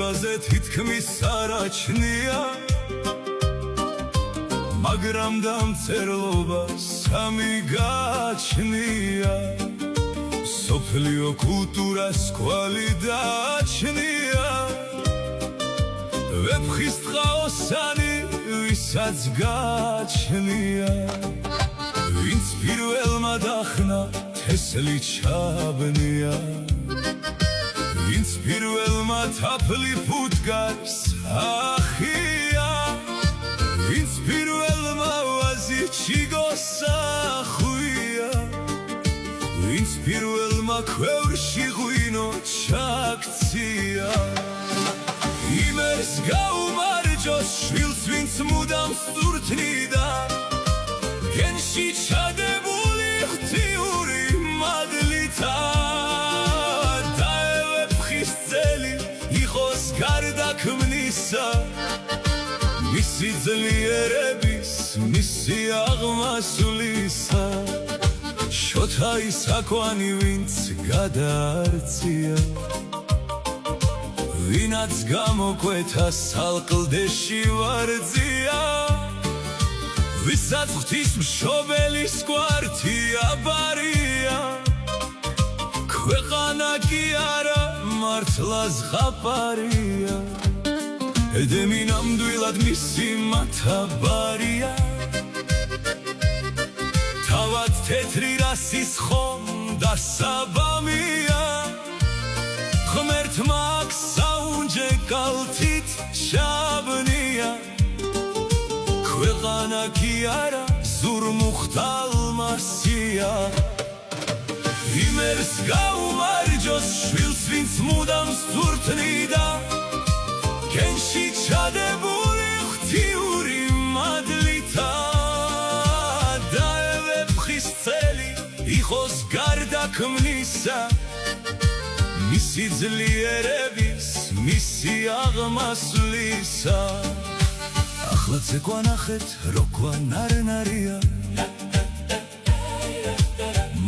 ყურაზე თითქმის არაჩნია მაგრამ დამწერლობა სამი გაჩნია სოფლიო კულტურას კვალი დაჩნია ვეფხის ტყაოსანი ვისაც გაჩნია ვინც პირველმა დახნა თესლი ჩაბნია ვინც პირველმა თაფლი ფუტკარს ახია ვინც პირველმა ვაზი ჩიგოსახვია ვინც პირველმა ქვევრში ღვინო ჩაქცია იმერს გაუმარჯოს შვილს ვინც მუდამ სწურთნიდა გენში ჩადებული ღვთიური მადლითა დაევეფხის წელი იყოს გარდაქმნისა მისი ძლიერების მისი აღმასვლისა შოთა ისაქვანი ვინც გადაარწია ვინაც გამოკვეთა სალყლდეში ვარძია ვისაც ღვთის მშობელის კვართი აბარია ქვეყანა კი არა მართლა ზღაპარია ედემი ნამდვილად მისი მათაბარია თავად თეთრი რასის ხომ დასაბამია ღმერთმა აქ საუნჯე კალთით ჩაბნია ქვეყანა კი არა ზურმუხტალმასია იმერს გაუმარჯოს შვილს ვინც მუდამ სწურთნიდა გენში ჩადებული ღვთიური მადლითა დაევეფხის წელი იყოს გარდაქმნისა მისი ძლიერების მისი აღმასვლისა ახლაც ეკვანახეთ როქვან არნარია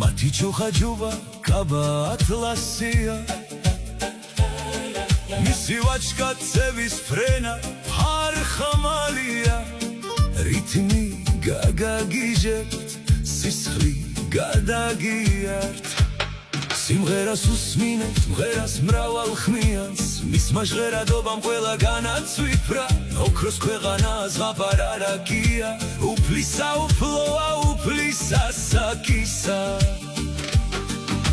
მათი ჩოხაჯობა კაბა ატლასია მისი ვაჭკაცების ფრენა ფარხმალია რითმი გაგაგიჟებთ სისხლი გადაგიართ სიმღერას უსმინეთ მღერას მრავალ ხმიანს მისმა ჟღერადობამ ყველა განაცვიფრა ოქროს ქვეყანა ზღაპარ არაკია უფლისა უფლოა უფლისა საკისა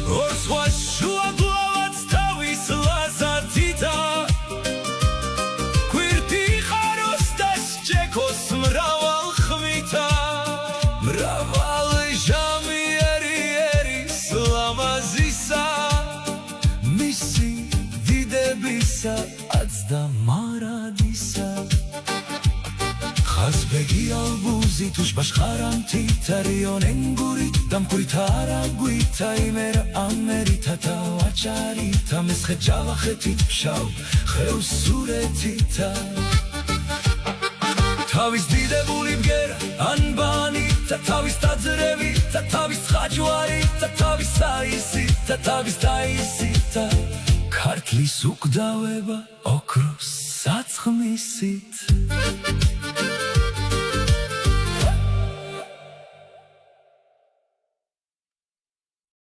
ორ სხვა შუაგლავაც თავის ლაზათითა გვირთი ხაროს და სჯექოს მრავალ ხმითა მრავალ ჟამიერი ერის ლამაზისა მისი დიდებისა აცდა მარადისა ხაზბეგი ალბუზი თუშბაშ ხარანთი თარიონ ენგური დამკვრითა არაგვითა იმერა ამერითათა ვაჭარითა მესხე ჯავახეთით ფშავ ხევსურეთითა თავის დიდებული ბგერა ანბანითა თავის დაძრევითა თავის ხაჯვარითა თავის საისითა თავის დაისითა ქართლის უკვდავება ოქროს საცხმისით